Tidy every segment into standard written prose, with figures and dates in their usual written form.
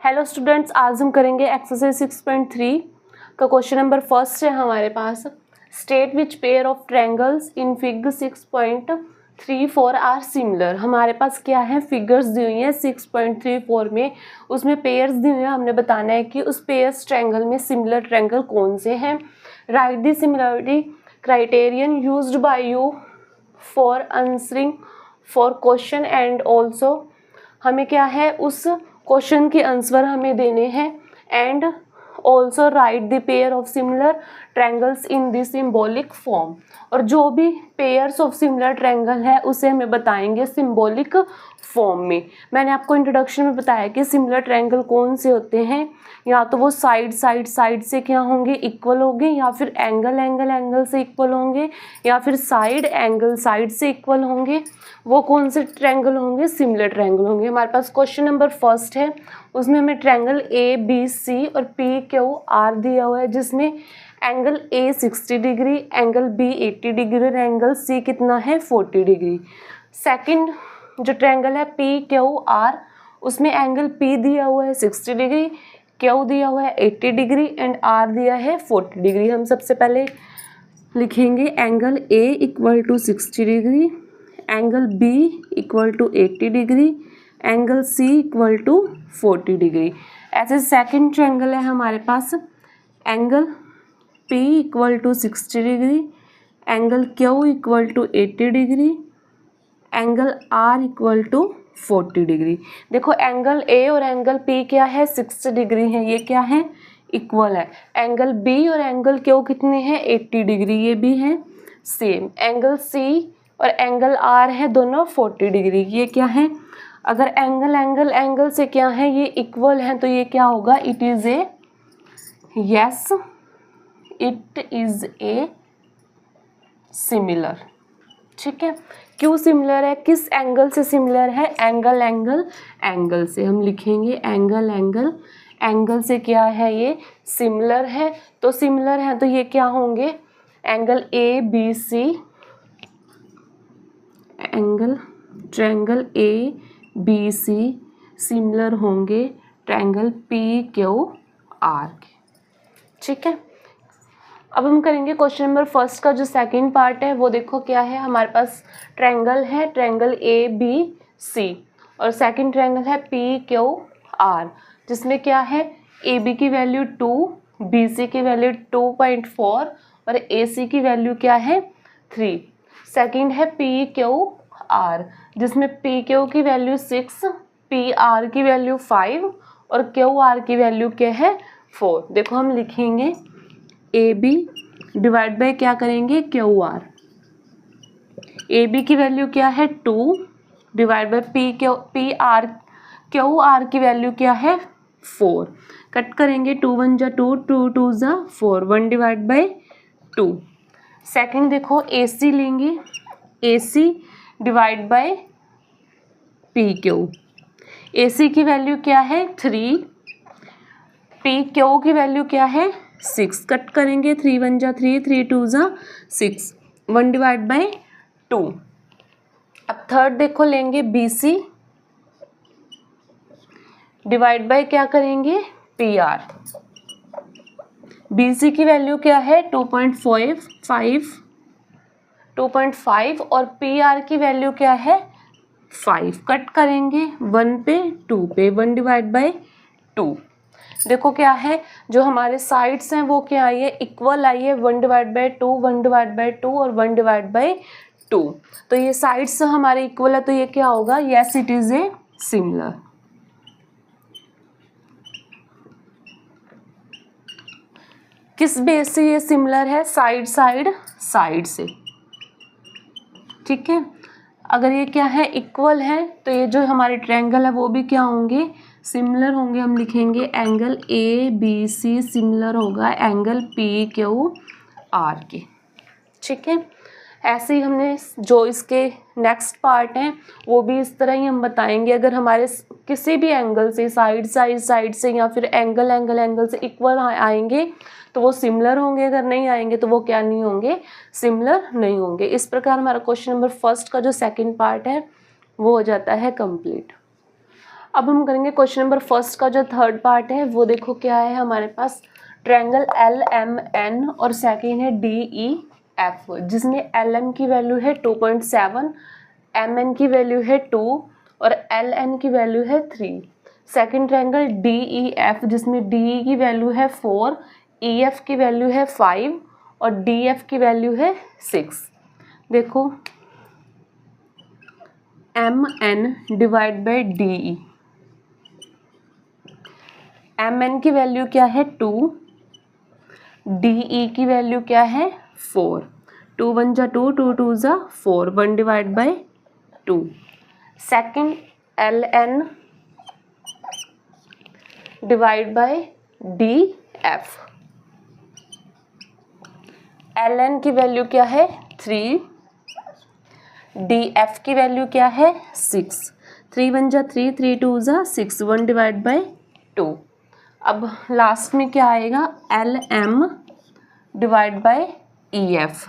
Hello students, आज हम करेंगे एक्सरसाइज 6.3 का क्वेश्चन नंबर फर्स्ट है हमारे पास। State which pair of triangles in fig 6.34 are similar. हमारे पास क्या है, फिगर्स दी हुई हैं 6.34 में, उसमें पेयर्स दी हुई हैं। हमने बताना है कि उस पेयर्स ट्रायंगल में सिमिलर ट्रायंगल कौन से हैं। Right the similarity criterion used by you for answering for question and also हमें क्या है, उस क्वेश्चन के आंसर हमें देने हैं। And also right the pair of similar triangles in the symbolic form. और जो भी पेयर्स ऑफ सिमिलर ट्रायंगल है उसे हमें बताएंगे सिंबॉलिक फॉर्म में। मैंने आपको इंट्रोडक्शन में बताया कि सिमिलर ट्रायंगल कौन से होते हैं, या तो वो साइड से क्या होंगे, इक्वल होंगे, या फिर एंगल से इक्वल होंगे, या फिर साइड से इक्वल होंगे। वो कौन से ट्रायंगल होंगे, सिमिलर ट्रायंगल होंगे। हमारे पास क्वेश्चन नंबर फर्स्ट है, उसमें हमें ट्रायंगल ए बी सी और पी क्यू आर दिया हुआ है, जिसमें angle A 60 degree, angle B 80 degree और एंगल सी कितना है 40 डिग्री। सेकंड जो ट्रायंगल है पी क्यू आर, उसमें एंगल पी दिया हुआ है 60 डिग्री, क्यू दिया हुआ है 80 डिग्री एंड आर दिया है 40 डिग्री। हम सबसे पहले लिखेंगे angle A equal to 60 degree, angle B equal to 80 degree, angle C equal to 40 degree. ऐसे सेकंड ट्रायंगल है हमारे पास, angle P equal to 60 degree, angle Q equal to 80 degree, angle R equal to 40 degree. देखो angle A और angle P क्या है, 60 degree है, ये क्या है, इक्वल है। एंगल B और एंगल Q कितने हैं, 80 डिग्री, ये भी है सेम। एंगल C और एंगल R है दोनों 40 डिग्री, ये क्या है। अगर एंगल से क्या है, ये इक्वल है, तो ये क्या होगा, it is a, yes it is a similar. ठीक है, क्यों सिमिलर है, किस एंगल से सिमिलर है, एंगल से। हम लिखेंगे एंगल से क्या है, ये सिमिलर है। तो सिमिलर है तो ये क्या होंगे, angle A B C, triangle A B C similar होंगे ट्रायंगल पी क्यू आर के। ठीक है, अब हम करेंगे क्वेश्चन नंबर फर्स्ट का जो सेकंड पार्ट है, वो देखो क्या है। हमारे पास ट्रायंगल है, ट्रायंगल ए बी सी, और सेकंड ट्रायंगल है पी क्यू आर, जिसमें क्या है, ए बी की वैल्यू 2, बी सी की वैल्यू 2.4 और ए सी की वैल्यू क्या है 3। सेकंड है पी क्यू आर, जिसमें पी क्यू की वैल्यू 6, पी आर की वैल्यू 5 और क्यू आर की वैल्यू क्या है 4। देखो हम लिखेंगे ए बी डिवाइड बाय क्या करेंगे, क्यू आर। ए बी की वैल्यू क्या है 2 डिवाइड बाय क्यू आर की वैल्यू क्या है 4। कट करेंगे, 2 1 जा 2, 2 2 जा 4, 1 डिवाइड बाय 2। सेकंड देखो ए सी लेंगे, ए सी डिवाइड बाय पी क्यू। ए सी की वैल्यू क्या है 3, पी क्यू की वैल्यू क्या है 6। कट करेंगे, 3 1 जा 3, 3 2 जा 6, 1 डिवाइड बाय 2। अब थर्ड देखो लेंगे बी सी डिवाइड बाय क्या करेंगे, पी आर। बी सी की वैल्यू क्या है 2.5 और पी आर की वैल्यू क्या है 5। कट करेंगे, 1 पे 2 पे, 1 डिवाइड बाय 2। देखो क्या है, जो हमारे साइड्स हैं वो क्या आई है, इक्वल आई है, 1 डिवाइड बाय 2, 1 डिवाइड बाय 2 और 1 डिवाइड बाय 2। तो ये साइड्स हमारे इक्वल है, तो ये क्या होगा, yes it is a similar. किस बेस से ये सिमिलर है, साइड से। ठीक है, अगर ये क्या है, इक्वल है, तो ये जो हमारे ट्रायंगल है वो भी क्या होंगे, सिमिलर होंगे। हम लिखेंगे angle A B C similar होगा एंगल पी क्यू आर के। ठीक है, ऐसे ही हमने जो इसके नेक्स्ट पार्ट हैं वो भी इस तरह ही हम बताएंगे। अगर हमारे किसी भी एंगल से साइड से या फिर एंगल से इक्वल आएंगे तो वो सिमिलर होंगे, अगर नहीं आएंगे तो वो क्या नहीं होंगे, सिमिलर नहीं होंगे। इस प्रकार हमारा क्वेश्चन नंबर फर्स्ट का जो सेकंड पार्ट है वो हो जाता है कंप्लीट। अब हम करेंगे क्वेश्चन नंबर फर्स्ट का जो थर्ड पार्ट है वो देखो क्या है हमारे पास। ट्रायंगल एल एम एन और सेकेंड है डी ई एफ, जिसमें एल एम की वैल्यू है 2.7, एम एन की वैल्यू है 2 और एल एन की वैल्यू है 3। Second triangle D E F, जिसमें डी ई की वैल्यू है 4, ई एफ की वैल्यू है 5 और डी एफ की वैल्यू है 6। देखो M N divide by D E, M N की वैल्यू क्या है 2, डी ई की वैल्यू क्या है 4, 2 1 जा 2, 2 2 जा 4, 1 divide by 2। Second L N divide by D F, L N की वैल्यू क्या है 3, डी एफ की वैल्यू क्या है 6, 3 1 जा 3, 3 2 जा 6, 1 डिवाइड बाई 2। अब लास्ट में क्या आएगा, L M divide by E F,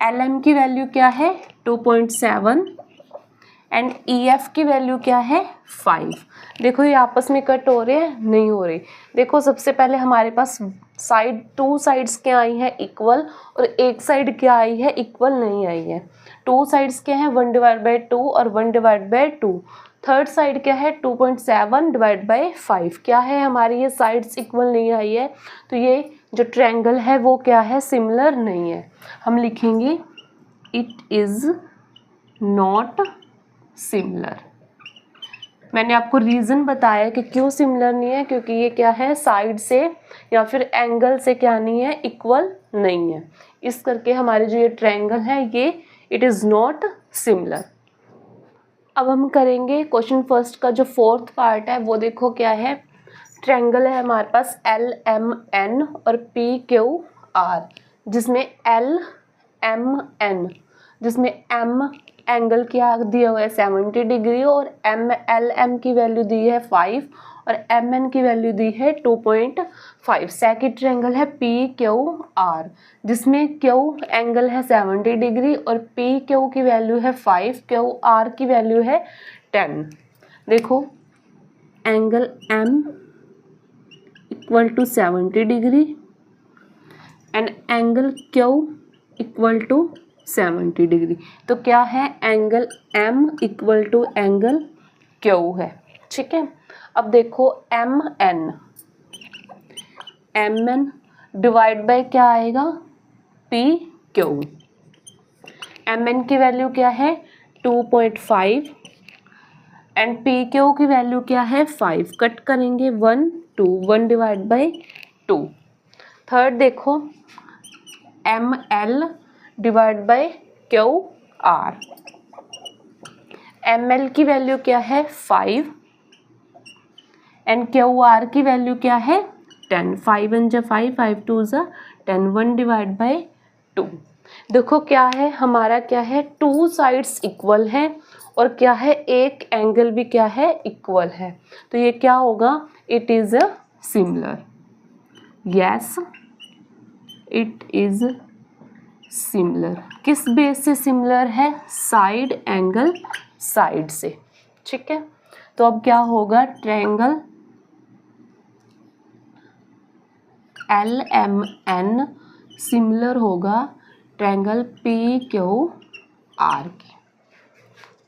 L M की वैल्यू क्या है 2.7 एंड ई एफ की वैल्यू क्या है 5। देखो ये आपस में कट हो रहे हैं, नहीं हो रहे। देखो सबसे पहले हमारे पास साइड, 2 साइड्स क्या आई है इक्वल और एक साइड क्या आई है इक्वल नहीं आई है। 2 साइड्स क्या है 1 डिवाइड बाई 2 और 1 डिवाइड बाई 2। थर्ड साइड क्या है 2.7 डिवाइड बाई 5। क्या है हमारी ये साइड्स इक्वल नहीं आई है, तो ये जो ट्रायंगल है वो क्या है सिमिलर नहीं है। हम लिखेंगे इट इज़ नॉट सिमिलर। मैंने आपको रीज़न बताया कि क्यों सिमिलर नहीं है, क्योंकि ये क्या है साइड से या फिर एंगल से क्या नहीं है इक्वल नहीं है। इस करके हमारे जो ये ट्रायंगल है ये इट इज़ नॉट सिमिलर। अब हम करेंगे क्वेश्चन फर्स्ट का जो फोर्थ पार्ट है वो देखो क्या है। ट्रायंगल है हमारे पास एल एम एन और पी क्यू आर, जिसमें एल एम एन, जिसमें एम एंगल क्या दिया हुआ है 70 डिग्री और एम एल एम की वैल्यू दी है 5 और एम एन की वैल्यू दी है 2.5। सेकेंड ट्रायंगल है पी क्यू आर, जिसमें क्यू एंगल है 70 डिग्री और पी क्यू की वैल्यू है 5, क्यू आर की वैल्यू है 10। देखो angle M equal to 70 degree and angle Q equal to 70 degree, तो क्या है angle M equal to angle Q है। ठीक है, अब देखो एम एन डिवाइड बाय क्या आएगा पी क्यू। एम एन की वैल्यू क्या है 2.5 एंड पी क्यू की वैल्यू क्या है 5। कट करेंगे 1 2, 1 डिवाइड बाय 2। थर्ड देखो M L divide by Q R, M L की वैल्यू क्या है 5 एंड क्यू आर की वैल्यू क्या है 10। 5 1 जा 5, 5 2 जा 10, 1 डिवाइड बाय 2। देखो क्या है हमारा क्या है 2 साइड्स इक्वल हैं और क्या है एक एंगल भी क्या है इक्वल है, तो ये क्या होगा it is a similar. Yes it is similar. किस बेस से सिमिलर है, साइड एंगल साइड से। ठीक है, तो अब क्या होगा triangle L M N similar होगा ट्रायंगल पी क्यू आर की।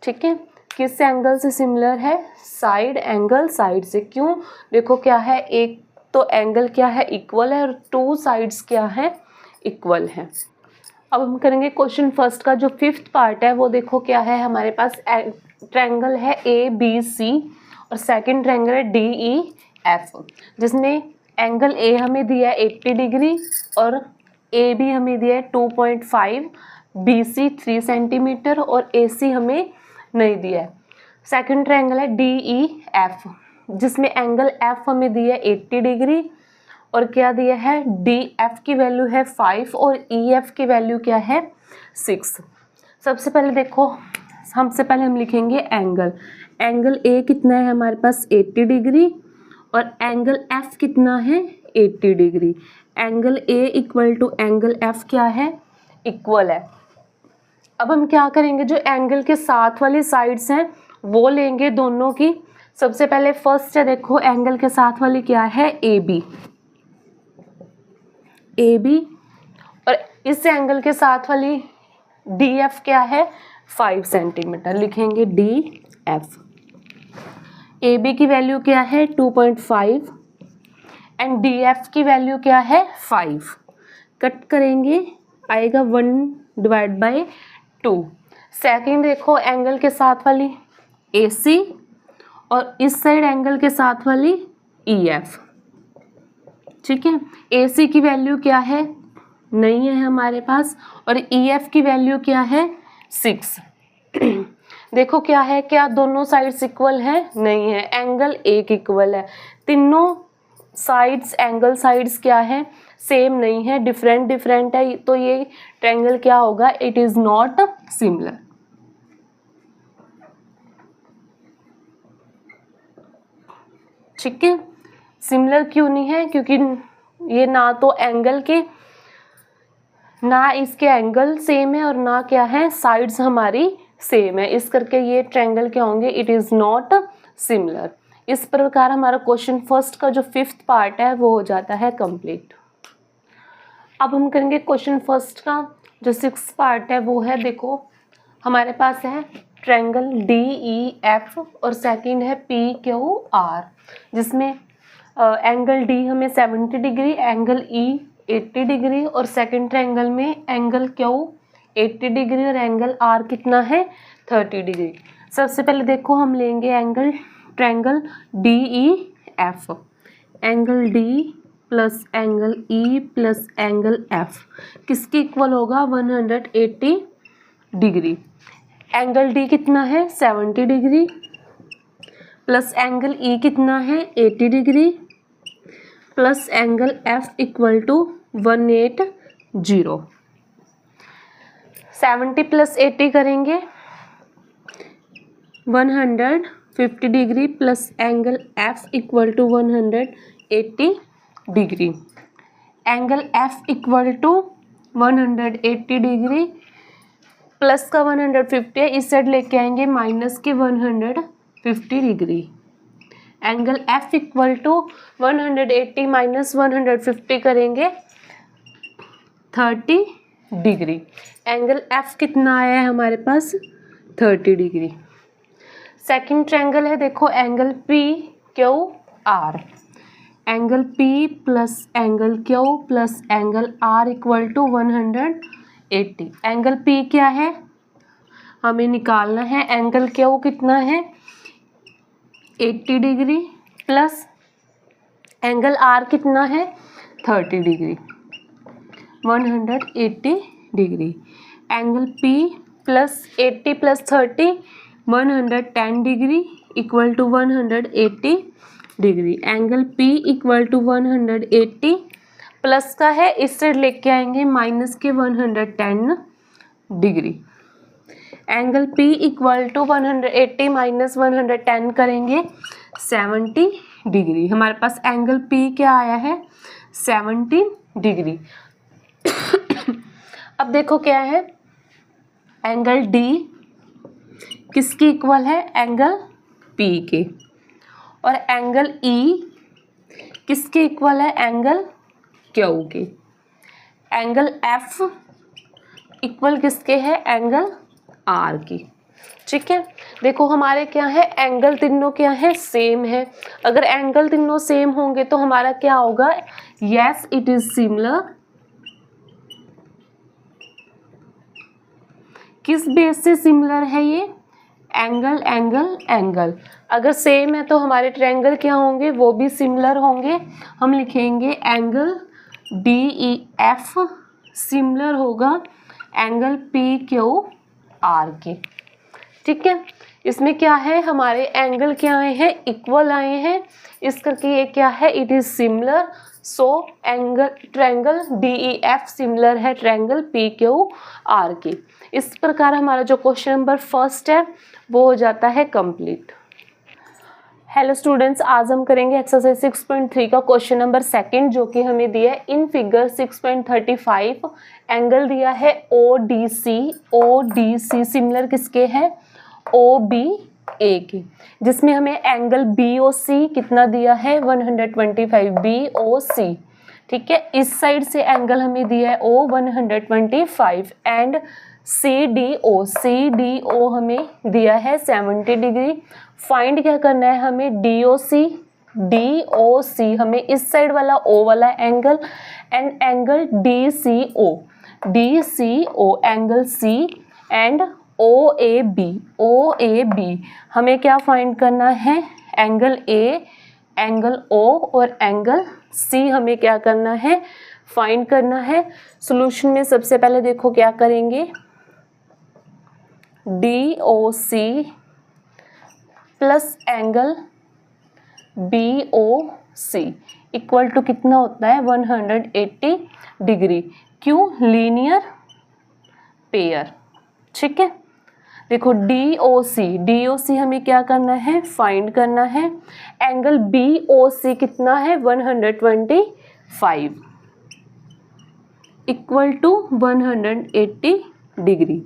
ठीक है, किस एंगल से सिमिलर है, साइड एंगल साइड से। क्यों, देखो क्या है एक तो एंगल क्या है इक्वल है और 2 साइड्स क्या है इक्वल है। अब हम करेंगे क्वेश्चन फर्स्ट का जो फिफ्थ पार्ट है वो देखो क्या है हमारे पास। ट्रायंगल है ए बी सी और सेकंड ट्रायंगल है डी ई एफ, जिसमें एंगल ए हमें दिया है 80 डिग्री और ए बी हमें दिया है 2.5, बी सी 3 सेंटीमीटर और ए सी हमें नहीं दिया है। सेकंड ट्रायंगल है डी ई एफ, जिसमें एंगल एफ हमें दिया है 80 डिग्री और क्या दिया है डी एफ की वैल्यू है 5 और ई एफ की वैल्यू क्या है 6। सबसे पहले देखो हम लिखेंगे एंगल ए कितना है हमारे पास 80 डिग्री और एंगल एफ कितना है 80 degree. Angle A equal to angle F क्या है इक्वल है। अब हम क्या करेंगे जो एंगल के साथ वाली साइड्स हैं वो लेंगे दोनों की। सबसे पहले फर्स्ट है देखो एंगल के साथ वाली क्या है ए बी, और इस एंगल के साथ वाली डी एफ क्या है 5 सेंटीमीटर, लिखेंगे डी एफ। ए बी की वैल्यू क्या है 2.5 एंड डी एफ की वैल्यू क्या है 5। कट करेंगे आएगा 1/2। सेकंड देखो एंगल के साथ वाली ए सी और इस साइड एंगल के साथ वाली ई एफ। ठीक है, ए सी की वैल्यू क्या है नहीं है हमारे पास, और ई एफ की वैल्यू क्या है 6। देखो क्या है, क्या दोनों साइड्स इक्वल है नहीं है, एंगल एक इक्वल है। तीनों साइड्स एंगल साइड्स क्या है सेम नहीं है, डिफरेंट है, तो ये ट्रायंगल क्या होगा, इट इज नॉट सिमिलर। ठीक है, सिमिलर क्यों नहीं है, क्योंकि ये ना तो एंगल के, ना इसके एंगल सेम है और ना क्या है साइड्स हमारी सेम है, इस करके ये ट्रायंगल क्या होंगे, इट इज नॉट सिमिलर। इस प्रकार हमारा क्वेश्चन फर्स्ट का जो 5th पार्ट है वो हो जाता है कंप्लीट। अब हम करेंगे क्वेश्चन फर्स्ट का जो 6th पार्ट है, वो है देखो हमारे पास है ट्रायंगल डी ई एफ और सेकंड है पी क्यू आर, जिसमें एंगल डी हमें 70 डिग्री, एंगल ई 80 डिग्री और सेकंड ट्रायंगल में एंगल क्यू 80 डिग्री और एंगल आर कितना है 30 डिग्री। सबसे पहले देखो हम लेंगे angle triangle D E F, angle D plus angle E plus angle F किसके इक्वल होगा 180 डिग्री। एंगल डी कितना है 70 डिग्री प्लस एंगल ई कितना है 80 degree plus angle F equal to 180। 70 प्लस 80 करेंगे 150 degree plus angle F equal to 180 degree. Angle F equal to 180 degree plus का 150 है, इस साइड लेके आएंगे माइनस के 150 degree. Angle F equal to 180 minus 150 करेंगे 30 डिग्री। एंगल एफ कितना आया है हमारे पास 30 डिग्री। सेकंड ट्रायंगल है देखो angle P Q R, angle P plus angle Q plus angle R equal to 180। Angle P क्या है हमें निकालना है, एंगल क्यू कितना है 80 डिग्री प्लस एंगल आर कितना है 30 degree 180 degree. Angle P plus 80 plus 30 110 degree equal to 180 degree. Angle P equal to 180 plus का है, इस साइड लेके आएंगे माइनस के 110 degree. Angle P equal to 180 minus 110 करेंगे 70 डिग्री। हमारे पास एंगल पी क्या आया है 70 डिग्री। अब देखो क्या है, एंगल डी किसके इक्वल है एंगल पी के, और एंगल ई किसके इक्वल है एंगल क्यू के। एंगल एफ इक्वल किसके है एंगल आर की। ठीक है, देखो हमारे क्या है एंगल तीनों क्या है सेम है। अगर एंगल तीनों सेम होंगे तो हमारा क्या होगा, यस इट इज सिमिलर। किस बेस से सिमिलर है ये, एंगल एंगल एंगल। अगर सेम है तो हमारे ट्रायंगल क्या होंगे वो भी सिमिलर होंगे। हम लिखेंगे angle D E F similar होगा एंगल पी क्यू आर के। ठीक है, इसमें क्या है हमारे एंगल क्या आए हैं इक्वल आए हैं, इस करके ये क्या है it is similar. So angle triangle D E F similar है ट्रायंगल पी क्यू आर के। इस प्रकार हमारा जो क्वेश्चन नंबर फर्स्ट है वो हो जाता है कंप्लीट। हेलो स्टूडेंट्स, आज हम करेंगे एक्सरसाइज 6.3 का क्वेश्चन नंबर सेकंड, जो कि हमें दिया है इन फिगर 6.35। एंगल दिया है ओ डी सी सिमिलर किसके है ओ बी ए की, जिसमें हमें एंगल BOC कितना दिया है 125 BOC। ठीक है, इस साइड से एंगल हमें दिया है O 125 एंड CDO हमें दिया है 70 डिग्री। फाइंड क्या करना है हमें DOC हमें इस साइड वाला O वाला angle and angle DCO angle C and OAB हमें क्या फाइंड करना है, एंगल A, एंगल O और एंगल C हमें क्या करना है, फाइंड करना है। सॉल्यूशन में सबसे पहले देखो क्या करेंगे, DOC plus angle BOC equal to कितना होता है 180 डिग्री। क्यों, लीनियर पेयर। ठीक है, देखो DOC हमें क्या करना है, फाइंड करना है। एंगल BOC कितना है 125 equal to 180 degree.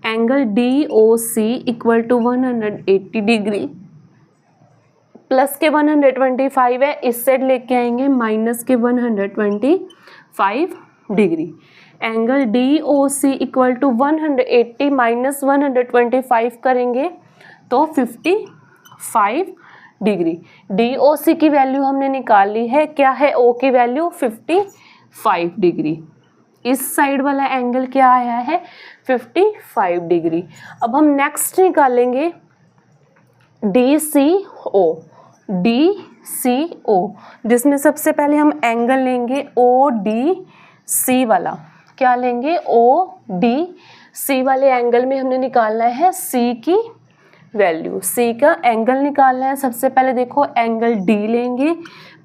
Angle DOC equal to 180 degree plus के 125 है, इस साइड लेके आएंगे माइनस के 125 degree. Angle DOC equal to 180 minus 125 करेंगे तो 55 डिग्री। DOC की वैल्यू हमने निकाल ली है, क्या है O की वैल्यू 55 डिग्री। इस साइड वाला एंगल क्या आया है 55 डिग्री। अब हम नेक्स्ट निकालेंगे DCO, जिसमें सबसे पहले हम एंगल लेंगे ODC वाला। क्या लेंगे, ODC वाले एंगल में हमने निकालना है C की वैल्यू, C का एंगल निकालना है। सबसे पहले देखो एंगल D लेंगे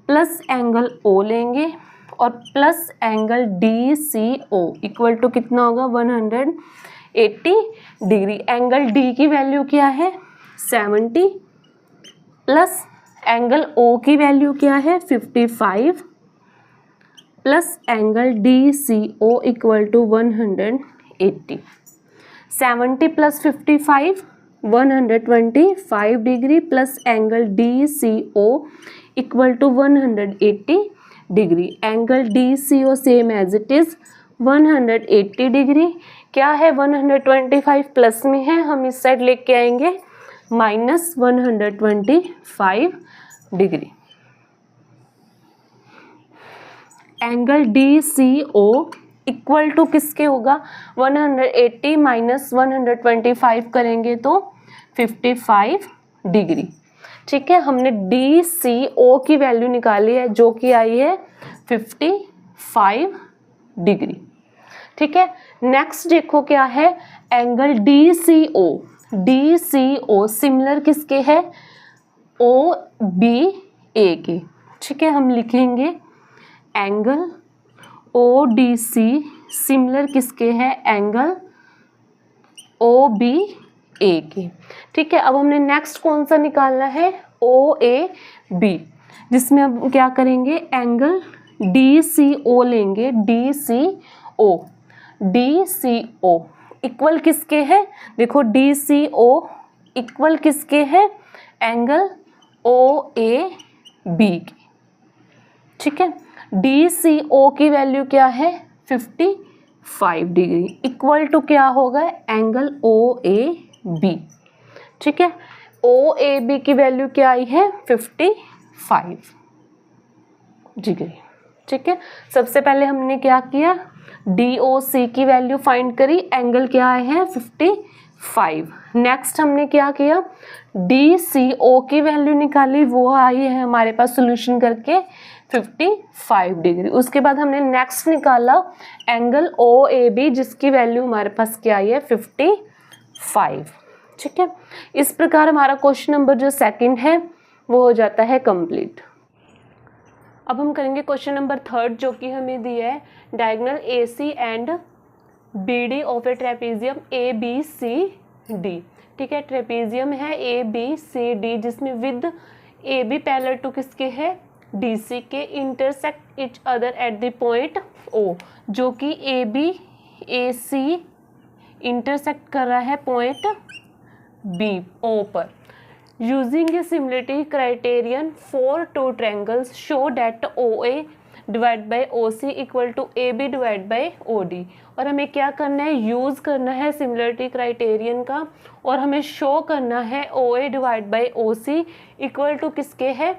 प्लस एंगल O लेंगे और plus angle DCO equal to कितना होगा 180 डिग्री। एंगल D की वैल्यू क्या है 70 प्लस एंगल O की वैल्यू क्या है 55 plus angle DCO equal to 180। 70 प्लस 55 125 degree plus angle DCO equal to 180 degree. Angle DCO same as it is 180 degree. क्या है 125 प्लस में है, हम इस साइड लेके आएंगे minus 125 degree. Angle DCO equal to किसके होगा 180 माइनस 125 करेंगे तो 55 डिग्री। ठीक है, हमने DCO की वैल्यू निकाली है जो कि आई है 55 डिग्री। ठीक है, नेक्स्ट देखो क्या है एंगल DCO सिमिलर किसके है OBA के। ठीक है, हम लिखेंगे एंगल ODC सिमिलर किसके है एंगल OBA के। ठीक है, अब हमने नेक्स्ट कौन सा निकालना है OAB, जिसमें अब क्या करेंगे एंगल DCO लेंगे। DCO इक्वल किसके है, देखो DCO इक्वल किसके है एंगल OAB की। ठीक है, DCO की वैल्यू क्या है 55 डिग्री इक्वल टू क्या होगा एंगल OAB। ठीक है, OAB की वैल्यू क्या आई है 55 डिग्री। ठीक है, सबसे पहले हमने क्या किया DOC की वैल्यू फाइंड करी, एंगल क्या आए हैं 55। नेक्स्ट हमने क्या किया DCO की वैल्यू निकाली, वो आई है हमारे पास सॉल्यूशन करके 55 डिग्री। उसके बाद हमने नेक्स्ट निकाला एंगल OAB जिसकी वैल्यू हमारे पास क्या आई है 55। ठीक है, इस प्रकार हमारा क्वेश्चन नंबर जो सेकंड है वो हो जाता है कंप्लीट। अब हम करेंगे क्वेश्चन नंबर थर्ड जो कि हमें दिया है diagonal AC and BD of A trapezium ABCD। ठीक है, ट्रेपेजियम है ABCD जिसमें विद AB पैरेलल टू किसके है DC के, intersect each other at the point O, जो कि ABAC इंटरसेक्ट कर रहा है पॉइंट B O पर। Using a similarity criterion for two triangles show that O A divide by O C equal to A B divide by O D. और हमें क्या करना है, यूज़ करना है सिमिलरिटी क्राइटेरियन का, और हमें शो करना है O A divide by O C equal to किसके है,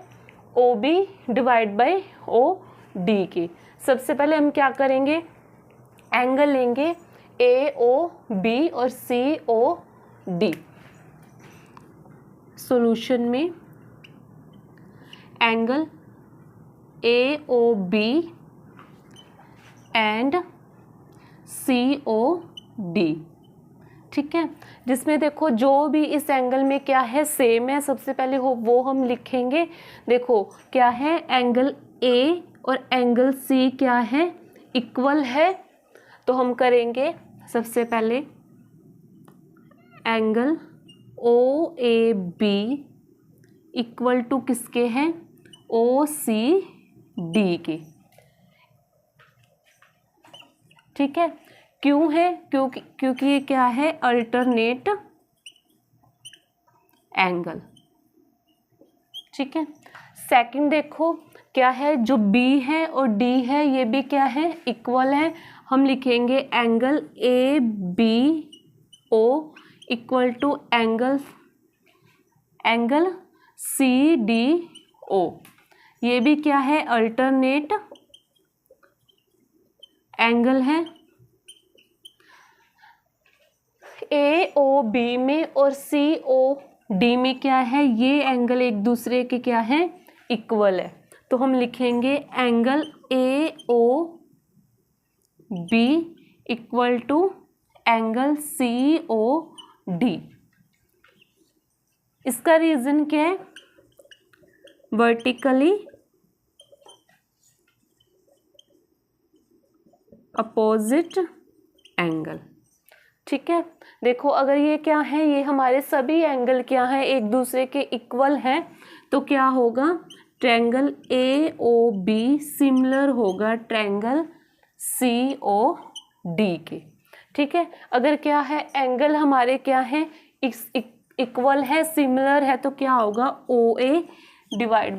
O B divide by O D के। सबसे पहले हम क्या करेंगे, एंगल लेंगे ए ओ बी और सी ओ डी। सॉल्यूशन में angle A O B and C O D, ठीक है, जिसमें देखो जो भी इस एंगल में क्या है सेम है, सबसे पहले वो हम लिखेंगे। देखो क्या है, एंगल ए और एंगल सी क्या है, इक्वल है, तो हम करेंगे सबसे पहले angle O A B equal to किसके हैं, ओ सी डी के, ठीक है। क्यों है, क्योंकि ये क्या है, अल्टरनेट एंगल, ठीक है। सेकंड देखो क्या है, जो बी है और डी है ये भी क्या है, इक्वल है, हम लिखेंगे angle A B O equal to angle C D O, ये भी क्या है, अल्टरनेट एंगल है। ए ओ बी में और सी ओ डी में क्या है, ये एंगल एक दूसरे के क्या है, इक्वल है, तो हम लिखेंगे angle A O B equal to angle C O D. इसका रीजन क्या है, वर्टिकली अपोजिट एंगल, ठीक है। देखो अगर ये क्या है, ये हमारे सभी एंगल क्या है, एक दूसरे के इक्वल हैं, तो क्या होगा, triangle A O B similar होगा ट्रायंगल सी ओ डी के, ठीक है। अगर क्या है, एंगल हमारे क्या है, इक्वल है, सिमिलर है, तो क्या होगा, O A divide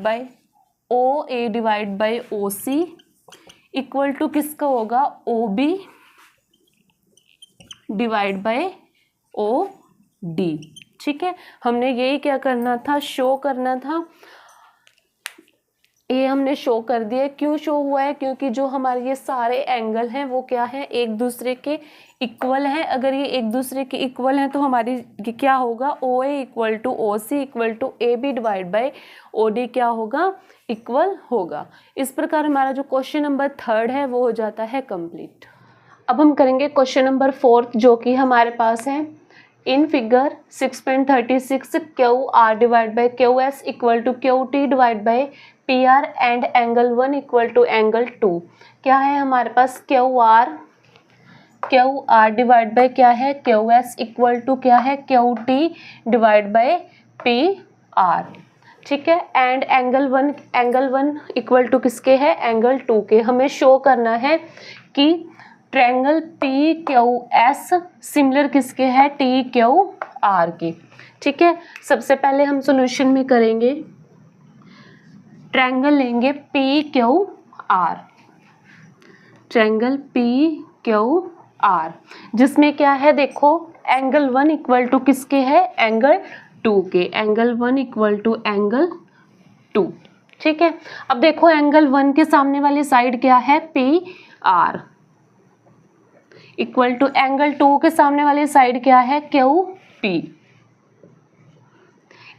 by O C equal to किसका होगा, O B divide by O D, ठीक है। हमने यही क्या करना था, शो करना था, ये हमने शो कर दिया। क्यों शो हुआ है, क्योंकि जो हमारे ये सारे एंगल हैं वो क्या है, एक दूसरे के इक्वल हैं। अगर ये एक दूसरे के इक्वल हैं तो हमारी क्या होगा, O A equal to O C equal to A B divide by O D क्या होगा, इक्वल होगा। इस प्रकार हमारा जो क्वेश्चन नंबर 3 है वो हो जाता है कंप्लीट। अब हम करेंगे क्वेश्चन नंबर 4 जो कि हमारे पास है, in figure 6.36 Q R divide by Q S equal to Q T divide by P R and angle 1 equal to angle 2। क्या है हमारे पास, क्यू आर डिवाइड बाई क्या है, क्यू एस इक्वल टू क्या है, Q T divide by P R, ठीक है। एंड एंगल 1 इक्वल टू किसके है, एंगल 2 के। हमें शो करना है कि triangle P Q S similar किसके है, टी क्यू आर के, ठीक है। सबसे पहले हम सॉल्यूशन में करेंगे, ट्रायंगल लेंगे P Q are, triangle P Q R, जिसमें क्या है, देखो एंगल 1 इक्वल टू किसके है, एंगल 2 के, एंगल 1 इक्वल टू एंगल 2, ठीक है। अब देखो एंगल 1 के सामने वाली साइड क्या है, P R equal to angle 2 के सामने वाली साइड क्या है, क्यू पी।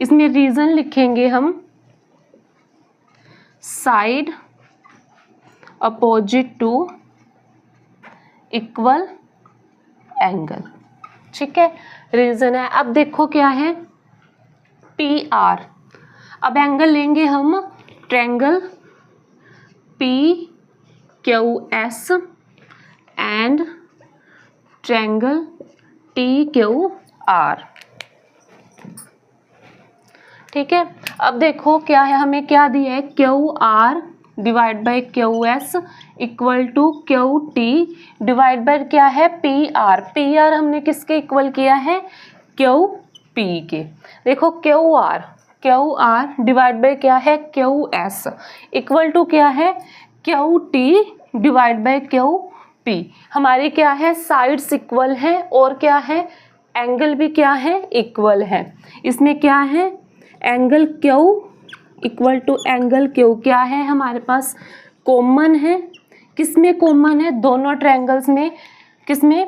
इसमें रीजन लिखेंगे हम, side opposite to equal angle, ठीक है, रीजन है। अब देखो क्या है, पी आर, अब एंगल लेंगे हम triangle P Q S and triangle T Q are, ठीक है। अब देखो क्या है, हमें क्या दिया है, Q R divide by Q S equal to Q T divide by क्या है, पी आर। पी आर हमने किसके इक्वल किया है, क्यू पी के। देखो क्यू आर डिवाइड बाय क्या है क्यू एस इक्वल टू क्या है Q T divide by Q P. हमारी क्या है साइड्स इक्वल है और क्या है एंगल भी क्या है इक्वल है। इसमें क्या है angle Q equal to angle Q क्या है हमारे पास कॉमन है। किसमें कॉमन है दोनों ट्रायंगल्स में, किसमें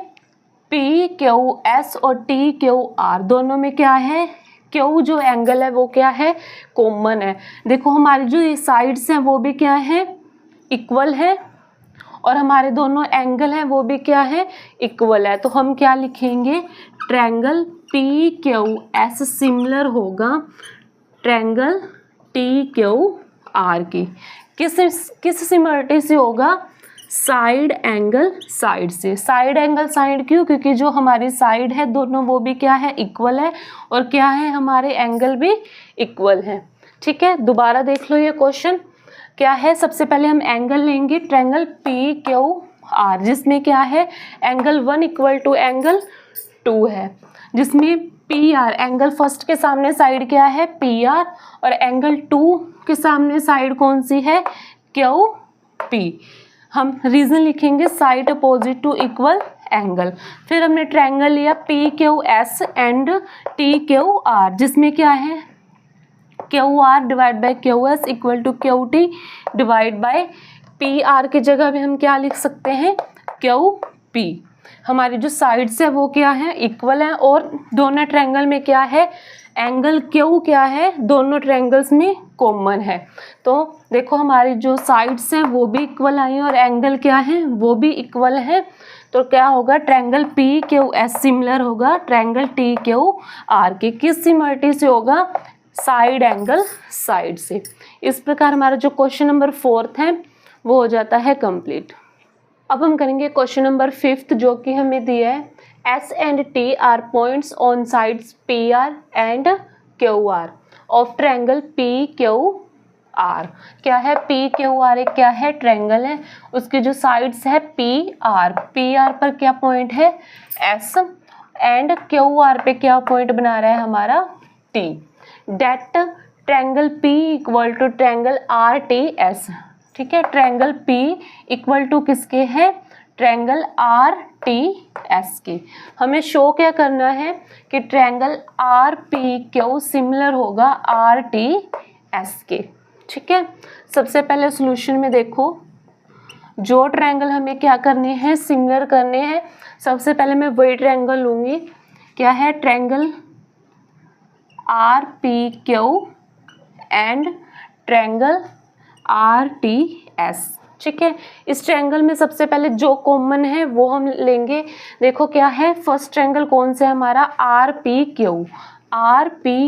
पी क्यू एस और टी क्यू आर दोनों में क्या है क्यू जो एंगल है वो क्या है कॉमन है। देखो हमारी जो ये साइड्स हैं वो भी क्या है इक्वल है और हमारे दोनों एंगल हैं वो भी क्या है इक्वल है। तो हम क्या लिखेंगे triangle P Q S similar होगा ट्रायंगल टी क्यू आर की। किस सिमिलरिटी से होगा साइड एंगल साइड से। साइड एंगल साइड क्यों, क्योंकि जो हमारी साइड है दोनों वो भी क्या है इक्वल है और क्या है हमारे एंगल भी इक्वल है। ठीक है, दोबारा देख लो ये क्वेश्चन क्या है। सबसे पहले हम एंगल लेंगे ट्रायंगल पी क्यू आर जिसमें क्या है एंगल 1 इक्वल टू एंगल 2 है, जिसमें पी आर एंगल फर्स्ट के सामने साइड क्या है पी आर और एंगल 2 के सामने साइड कौन सी है क्यू पी। हम रीजन लिखेंगे side opposite to equal angle. फिर हमने ट्रायंगल लिया P Q S and T Q R जिसमें क्या है Q R divide by Q S equal to Q T divide by P R की जगह भी हम क्या लिख सकते हैं क्यू पी। हमारी जो साइड्स है वो क्या है इक्वल है और दोनों ट्रायंगल में क्या है एंगल क्यू क्या है दोनों ट्रायंगल्स में कॉमन है। तो देखो हमारी जो साइड्स हैं वो भी इक्वल आई और एंगल क्या है वो भी इक्वल है। तो क्या होगा triangle P Q S similar होगा ट्रायंगल टी क्यू आर के। किस सिमिलरिटी से होगा साइड एंगल साइड से। इस प्रकार हमारा जो क्वेश्चन नंबर 4 है वो हो जाता है कंप्लीट। अब हम करेंगे क्वेश्चन नंबर 5 जो कि हमें दिया है S and T R points on sides P R and Q are of triangle P Q are. क्या है पी क्यू आर एक क्या है ट्रायंगल है, उसकी जो साइड्स है पी आर पर क्या पॉइंट है एस एंड क्यू आर पे क्या पॉइंट बना रहा है हमारा T. That triangle P equal to triangle R T S. ठीक है, ट्रायंगल P इक्वल टू किसके है ट्रायंगल आर टी एस के। हमें शो क्या करना है कि triangle R P Q similar होगा आर टी एस के। ठीक है, सबसे पहले सॉल्यूशन में देखो जो ट्रायंगल हमें क्या करने हैं सिमिलर करने हैं। सबसे पहले मैं वही ट्रायंगल लूँगी, क्या है triangle R P Q and triangle R T S. ठीक है, इस ट्रायंगल में सबसे पहले जो कॉमन है वो हम लेंगे। देखो क्या है फर्स्ट ट्रायंगल कौन सा है हमारा आर पी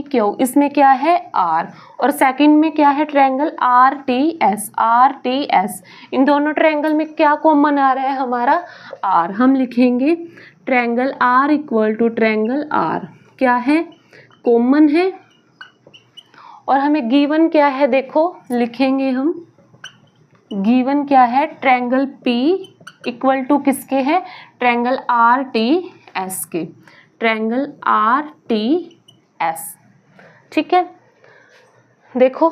क्यू, इसमें क्या है आर और सेकंड में क्या है ट्रायंगल आर टी एस। इन दोनों ट्रायंगल में क्या कॉमन आ रहा है हमारा आर। हम लिखेंगे triangle R equal to triangle R क्या है कॉमन है और हमें गिवन क्या है देखो लिखेंगे हम गिवन क्या है ट्रायंगल P इक्वल टू किसके है ट्रायंगल आर टी एस के, ट्रायंगल आर टी एस। ठीक है, देखो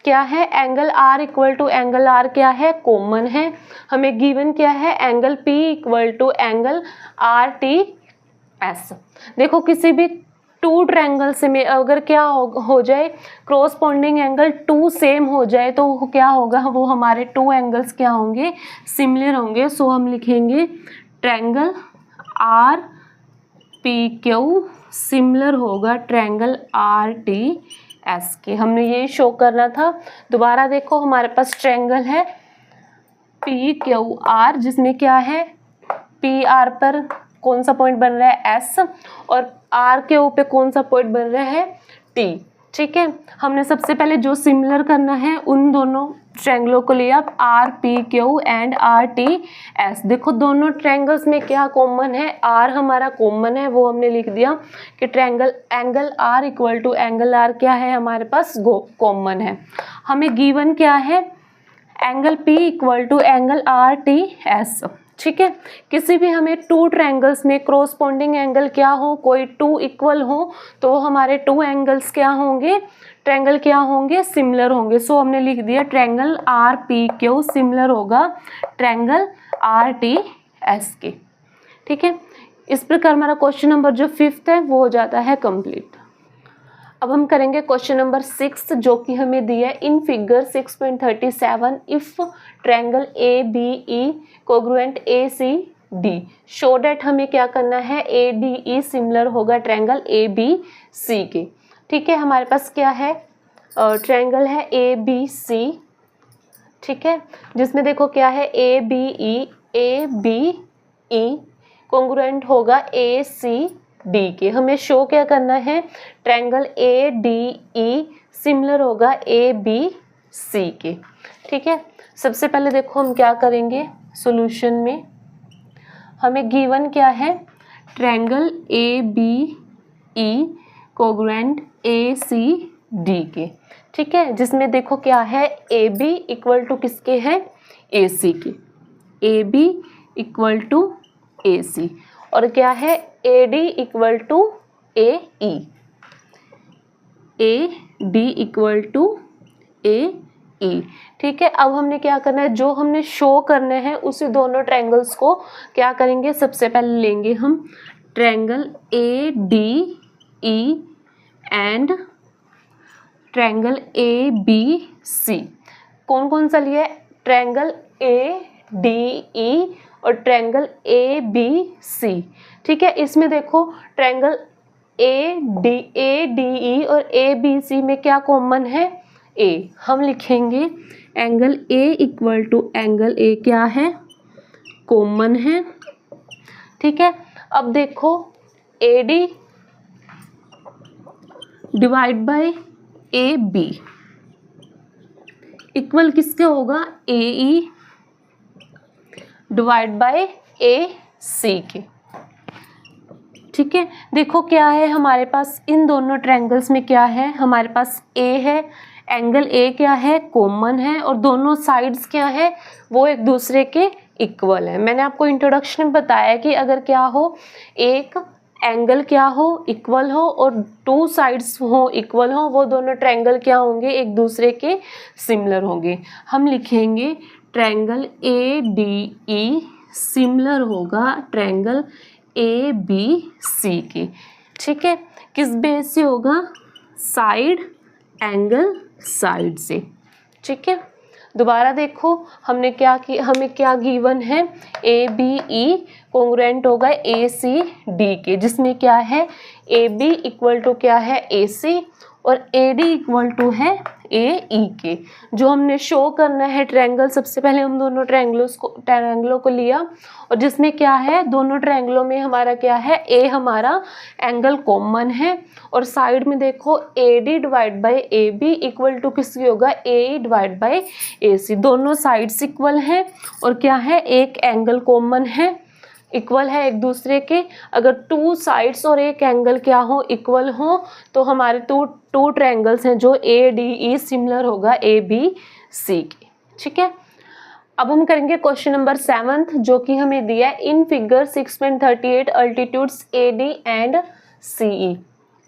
क्या है angle R equal to angle R क्या है कॉमन है। हमें गिवन क्या है angle P equal to angle R T S. देखो किसी भी टू ट्रायंगल से में अगर क्या हो जाए क्रॉसपोंडिंग एंगल 2 सेम हो जाए तो क्या होगा वो हमारे 2 एंगल्स क्या होंगे सिमिलर होंगे। सो हम लिखेंगे triangle R P Q similar होगा ट्रायंगल आर टी एस के। हमने ये शो करना था। दोबारा देखो हमारे पास ट्रायंगल है पी क्यू आर जिसमें क्या है पी आर पर कौन सा पॉइंट बन रहा है एस और आर के ऊपर कौन सा पॉइंट बन रहा है टी। ठीक है, हमने सबसे पहले जो सिमिलर करना है उन दोनों ट्रायंगलों को लिया R P Q and are T S. देखो दोनों ट्रायंगल्स में क्या कॉमन है आर हमारा कॉमन है, वो हमने लिख दिया कि triangle angle R equal to angle R क्या है हमारे पास कॉमन है। हमें गिवन क्या है angle P equal to angle R T S. ठीक है। किसी भी हमें टू ट्रायंगल्स में क्रॉसपोंडिंग एंगल क्या हो, कोई टू इक्वल हो, तो हमारे टू एंगल्स क्या होंगे, ट्रायंगल क्या होंगे, सिमिलर होंगे। सो हमने लिख दिया triangle R P Q similar होगा ट्रायंगल आर टी एस के। ठीक है, इस प्रकार हमारा क्वेश्चन नंबर जो 5th है वो हो जाता है कंप्लीट। अब हम करेंगे क्वेश्चन नंबर 6 जो कि हमें दिया है in figure 6.37 if triangle A B E congruent A C D show that हमें क्या करना है, ए डी ई सिमिलर होगा ट्रायंगल ए बी सी के। ठीक है, हमारे पास क्या है, ट्रायंगल है ए बी सी, ठीक है, जिसमें देखो क्या है ए बी ई कोंग्रुएंट होगा ए सी डी के। हमें शो क्या करना है, triangle A D E similar होगा ए बी सी के। ठीक है, सबसे पहले देखो हम क्या करेंगे, सॉल्यूशन में हमें गिवन क्या है, triangle A B E congruent A C D के। ठीक है, जिसमें देखो क्या है ए बी इक्वल टू किसके हैं, ए सी के, A B equal to A C, और क्या है A D equal to A E, A D equal to A E. ठीक है, अब हमने क्या करना है, जो हमने शो करने हैं उसी दोनों ट्रायंगल्स को क्या करेंगे, सबसे पहले लेंगे हम triangle A D E and triangle A B C. कौन कौन सा लिया है, ट्रायंगल ए डी ई और ट्रायंगल ए बी सी। ठीक है, इसमें देखो ट्रायंगल ए डी ई और ए बी सी में क्या कॉमन है, ए। हम लिखेंगे angle A equal to angle A क्या है, कॉमन है। ठीक है, अब देखो A D divide by A B equal किसके होगा, ए ई डिवाइड बाय ए सी के। ठीक है, देखो क्या है हमारे पास इन दोनों ट्रायंगल्स में क्या है, हमारे पास ए है, एंगल ए क्या है, कॉमन है, और दोनों साइड्स क्या है, वो एक दूसरे के इक्वल है। मैंने आपको इंट्रोडक्शन में बताया कि अगर क्या हो, एक एंगल क्या हो, इक्वल हो, और टू साइड्स हो इक्वल हो, वो दोनों ट्रायंगल क्या होंगे, एक दूसरे के सिमिलर होंगे। हम लिखेंगे triangle A D E similar होगा ट्रायंगल ए बी सी के। ठीक है, किस बेस से होगा, साइड एंगल साइड से। ठीक है, दोबारा देखो हमने क्या की, हमें क्या गिवन है, ए बी ई कोंग्रुएंट होगा ए सी डी के, जिसमें क्या है ए बी इक्वल टू क्या है ए सी और ए डी इक्वल टू है ए ई के। जो हमने शो करना है ट्रायंगल, सबसे पहले हम दोनों ट्रायंगलों को लिया, और जिसमें क्या है दोनों ट्रायंगलों में हमारा क्या है, ए हमारा एंगल कॉमन है, और साइड में देखो A D divide by A B equal to किसकी होगा, ए ई डिवाइड बाई ए सी। दोनों साइड्स इक्वल हैं और क्या है, एक एंगल कॉमन है, इक्वल है एक दूसरे के। अगर टू साइड्स और एक एंगल क्या हो, इक्वल हो, तो हमारे टू ट्रायंगल्स हैं जो ए डी ई सिमिलर होगा ए बी सी के। ठीक है, अब हम करेंगे क्वेश्चन नंबर 7 जो कि हमें दिया है in figure 6.38 altitudes A D and C E.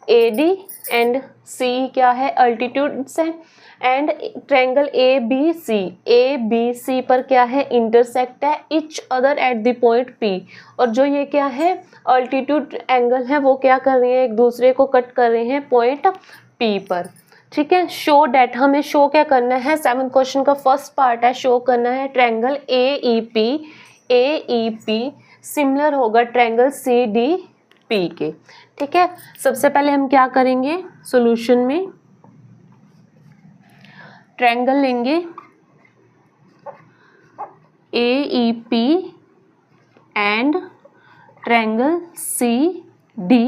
A D and C E क्या है, अल्टीट्यूड्स है, and triangle A B C पर क्या है, इंटरसेक्ट है each other at the point P. और जो ये क्या है अल्टीट्यूड एंगल है, वो क्या कर रहे हैं, एक दूसरे को कट कर रहे हैं पॉइंट पी पर। ठीक है, शो डेट, हमें शो क्या करना है, 7th क्वेश्चन का फर्स्ट पार्ट है, शो करना है triangle A E P similar होगा ट्रायंगल सी डी पी के। ठीक है, सबसे पहले हम क्या करेंगे, सॉल्यूशन में ट्रायंगल लेंगे A E P and triangle C D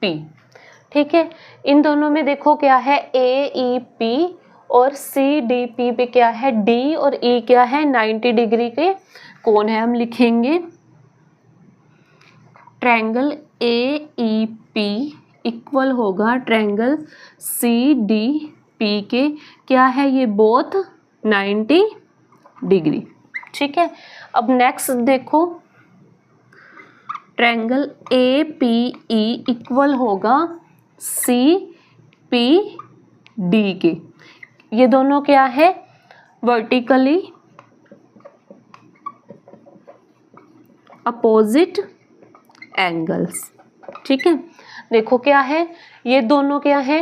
P. ठीक है, इन दोनों में देखो क्या है, ए ई पी और सी डी पी पे क्या है, डी और ई क्या है, 90 डिग्री के कोण है। हम लिखेंगे triangle A E P equal होगा ट्रायंगल सी डी पी के, क्या है ये, बोथ 90 डिग्री। ठीक है, अब नेक्स्ट देखो triangle A P E equal होगा सी पी डी के। ये दोनों क्या है, वर्टिकली अपोजिट एंगल्स। ठीक है, देखो क्या है, ये दोनों क्या है,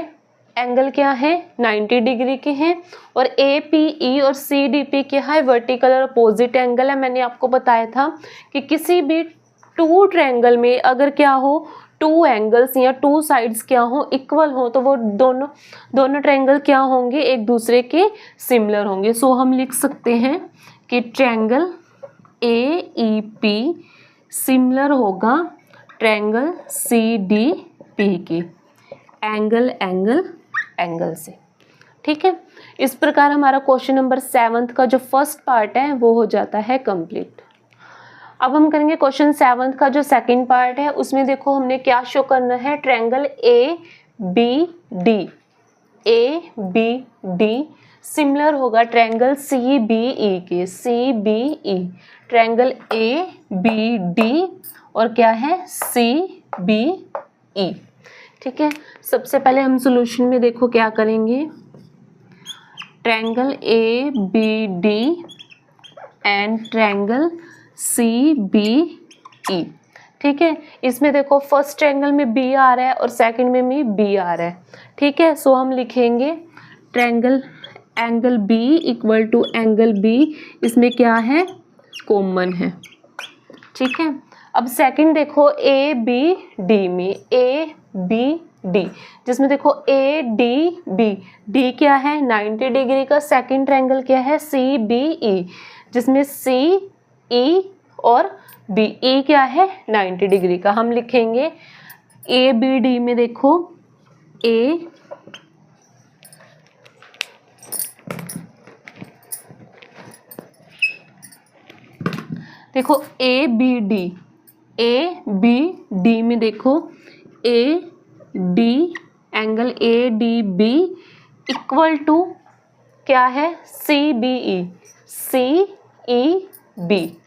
एंगल क्या है, 90 डिग्री के हैं, और ए पी ई और सी डी पी क्या है, वर्टिकल और अपोजिट एंगल है। मैंने आपको बताया था कि किसी भी टू ट्रायंगल में अगर क्या हो, टू एंगल्स या टू साइड्स क्या हो, इक्वल हो, तो वो दोनों ट्रायंगल क्या होंगे, एक दूसरे के सिमिलर होंगे। सो हम लिख सकते हैं कि triangle A E P similar होगा ट्रायंगल सी डी पी के, एंगल एंगल एंगल से। ठीक है, इस प्रकार हमारा क्वेश्चन नंबर 7 का जो फर्स्ट पार्ट है वो हो जाता है कंप्लीट। अब हम करेंगे क्वेश्चन 7 का जो सेकंड पार्ट है, उसमें देखो हमने क्या शो करना है, triangle A B D, A B D similar होगा ट्रायंगल सी बी ई के, C B E, triangle A B D और क्या है, सी बी ई। ठीक है, सबसे पहले हम सॉल्यूशन में देखो क्या करेंगे, triangle A B D and triangle C B E. ठीक है, इसमें देखो फर्स्ट ट्रायंगल में बी आ रहा है और सेकंड में भी बी आ रहा है। ठीक है, सो हम लिखेंगे triangle angle B equal to angle B, इसमें क्या है, कॉमन है। ठीक है, अब सेकंड देखो ए बी डी में, ए बी डी, जिसमें देखो ए डी बी, डी क्या है 90 डिग्री का, सेकंड ट्रायंगल क्या है सी बी ई, जिसमें सी ई और बी, ई क्या है 90 डिग्री का। हम लिखेंगे ए बी डी में देखो ए देखो A B D, A B D में देखो A D, angle A D B equal to क्या है, C B E, C E B,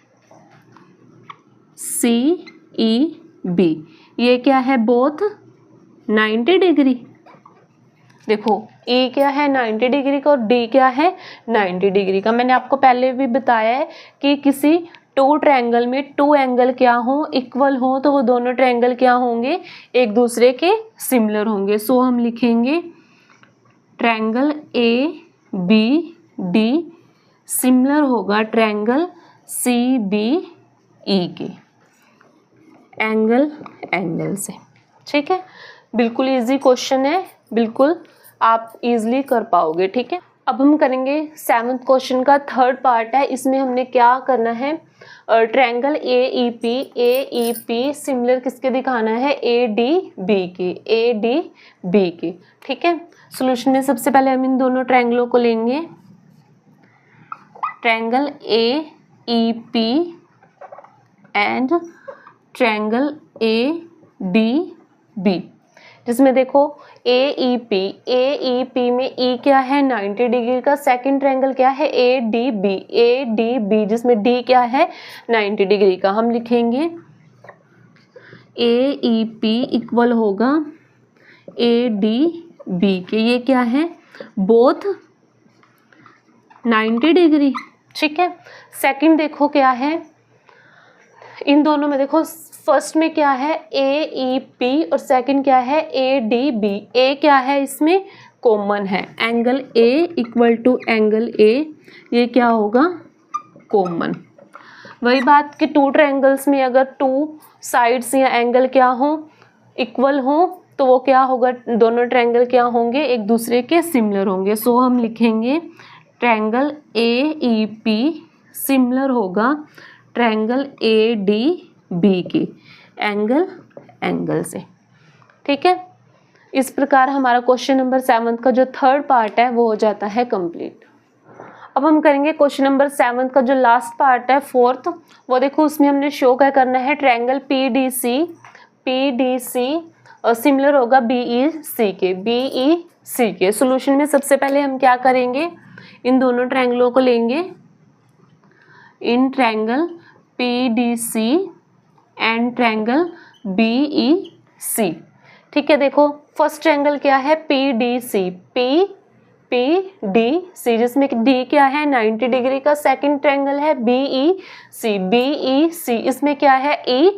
C E B, ये क्या है, बोथ 90 डिग्री। देखो ए क्या है 90 डिग्री का और डी क्या है 90 डिग्री का। मैंने आपको पहले भी बताया है कि किसी टू ट्रायंगल में टू एंगल क्या हो, इक्वल हो, तो वो दोनों ट्रायंगल क्या होंगे, एक दूसरे के सिमिलर होंगे। सो हम लिखेंगे triangle A B D similar होगा ट्रायंगल सी बी ई के, एंगल एंगल से। ठीक है, बिल्कुल इजी क्वेश्चन है, बिल्कुल आप इजीली कर पाओगे। ठीक है, अब हम करेंगे 7th क्वेश्चन का थर्ड पार्ट है। इसमें हमने क्या करना है, triangle A E P similar किसके दिखाना है, ए डी बी के, ए डी बी के। ठीक है, सॉल्यूशन में सबसे पहले हम इन दोनों ट्रायंगलों को लेंगे, triangle A E P and triangle A D B, जिसमें देखो ए ई पी में ई क्या है 90 डिग्री का, सेकंड ट्रायंगल क्या है ए डी बी, जिसमें डी क्या है 90 डिग्री का। हम लिखेंगे ए ई पी इक्वल होगा ए डी बी के, ये क्या है, बोथ 90 डिग्री। ठीक है, सेकंड देखो क्या है, इन दोनों में देखो फर्स्ट में क्या है ए ई पी और सेकंड क्या है ए डी बी, ए क्या है इसमें कॉमन है, angle A equal to angle A, ये क्या होगा कॉमन। वही बात कि टू ट्रायंगल्स में अगर टू साइड्स या एंगल क्या हो, इक्वल हो, तो वो क्या होगा, दोनों ट्रायंगल क्या होंगे, एक दूसरे के सिमिलर होंगे। सो हम लिखेंगे triangle A E P similar होगा ट्रायंगल ए डी बी की, एंगल एंगल से। ठीक है, इस प्रकार हमारा क्वेश्चन नंबर 7 का जो थर्ड पार्ट है वो हो जाता है कंप्लीट। अब हम करेंगे क्वेश्चन नंबर 7 का जो लास्ट पार्ट है फोर्थ, वो देखो उसमें हमने शो क्या करना है, ट्रायंगल पी डी सी और सिमिलर होगा बी ई सी के। सॉल्यूशन में सबसे पहले हम क्या करेंगे, इन दोनों ट्रायंगलों को लेंगे, इन triangle P D C and triangle BEC। ठीक है, देखो फर्स्ट ट्रायंगल क्या है PDC, PDC जिसमें D क्या है 90 डिग्री का। सेकंड ट्रायंगल है BEC, इसमें क्या है E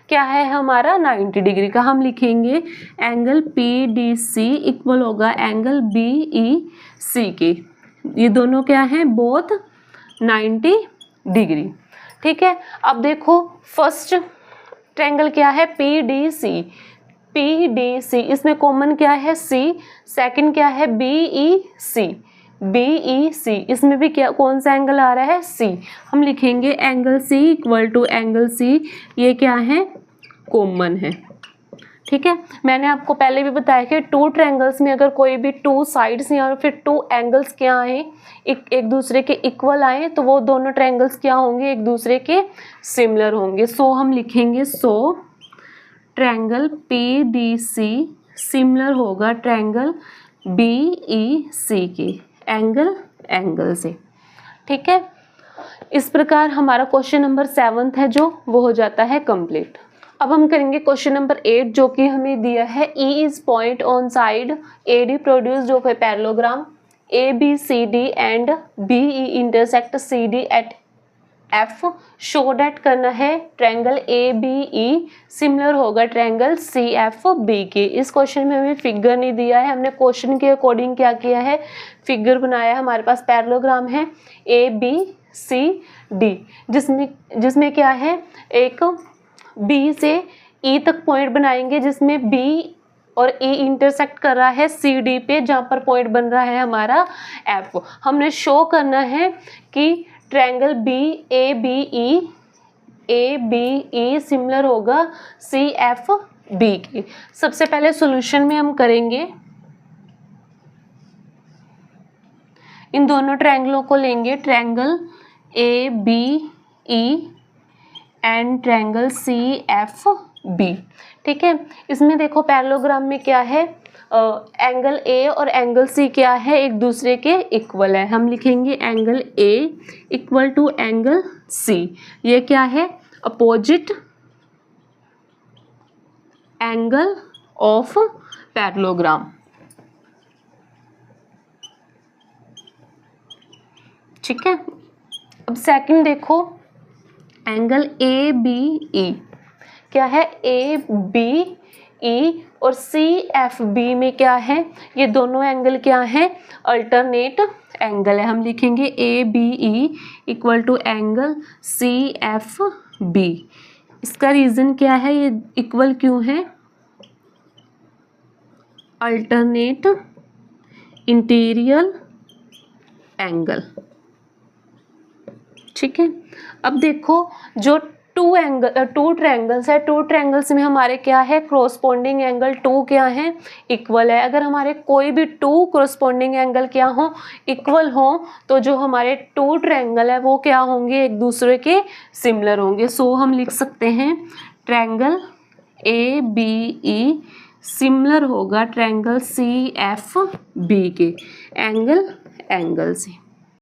क्या है हमारा 90 डिग्री का। हम लिखेंगे एंगल PDC इक्वल होगा एंगल BEC के। ये दोनों क्या है बोथ 90 डिग्री। ठीक है, अब देखो फर्स्ट ट्रायंगल क्या है PDC, इसमें कॉमन क्या है C, सेकंड क्या है BEC, इसमें भी क्या कौन सा एंगल आ रहा है C। हम लिखेंगे angle C equal to angle C, ये क्या है कॉमन है। ठीक है, मैंने आपको पहले भी बताया कि टू ट्रायंगल्स में अगर कोई भी टू साइड्स या फिर टू एंगल्स क्या आए एक दूसरे के इक्वल आए तो वो दोनों ट्रायंगल्स क्या होंगे एक दूसरे के सिमिलर होंगे। सो हम लिखेंगे ट्रायंगल PDC सिमिलर होगा ट्रायंगल BEC के एंगल से। ठीक है, इस प्रकार हमारा क्वेश्चन नंबर 7 है जो वो हो जाता है कंप्लीट। अब हम करेंगे क्वेश्चन नंबर 8 जो कि हमें दिया है E is point on side AD produced of a parallelogram ABCD and BE intersect CD at F, show that करना है ट्रायंगल ABE सिमिलर होगा ट्रायंगल CFB के। इस क्वेश्चन में हमें फिगर नहीं दिया है, हमने क्वेश्चन के अकॉर्डिंग क्या किया है फिगर बनाया है। हमारे पास पैरेललोग्राम है ABCD जिसमें क्या है एक B से E तक पॉइंट बनाएंगे जिसमें B और E इंटरसेक्ट कर रहा है CD पे जहाँ पर पॉइंट बन रहा है हमारा F। हमने शो करना है कि ट्रायंगल ABE सिमिलर होगा CFB के। सबसे पहले सॉल्यूशन में हम करेंगे इन दोनों ट्रायंगलों को लेंगे triangle ABE and triangle CFB। ठीक है, इसमें देखो पैरेललोग्राम में क्या है एंगल A और एंगल C क्या है एक दूसरे के इक्वल है। हम लिखेंगे angle A equal to angle C, ये क्या है अपोजिट एंगल ऑफ पैरेललोग्राम। ठीक है, अब सेकंड देखो एंगल ABE क्या है ABE और CFB में क्या है ये दोनों एंगल क्या है अल्टरनेट एंगल है। हम लिखेंगे ABE equal to angle CFB। इसका रीज़न क्या है ये इक्वल क्यों है अल्टरनेट इंटीरियर एंगल। ठीक है, अब देखो जो टू ट्रायंगल्स है टू ट्रायंगल्स में हमारे क्या है क्रॉसपोंडिंग एंगल टू क्या है इक्वल है। अगर हमारे कोई भी टू क्रॉसपोंडिंग एंगल क्या हो इक्वल हो तो जो हमारे टू ट्रायंगल है वो क्या होंगे एक दूसरे के सिमिलर होंगे। सो हम लिख सकते हैं ट्रायंगल ABE सिमिलर होगा ट्रायंगल CFB के एंगल से।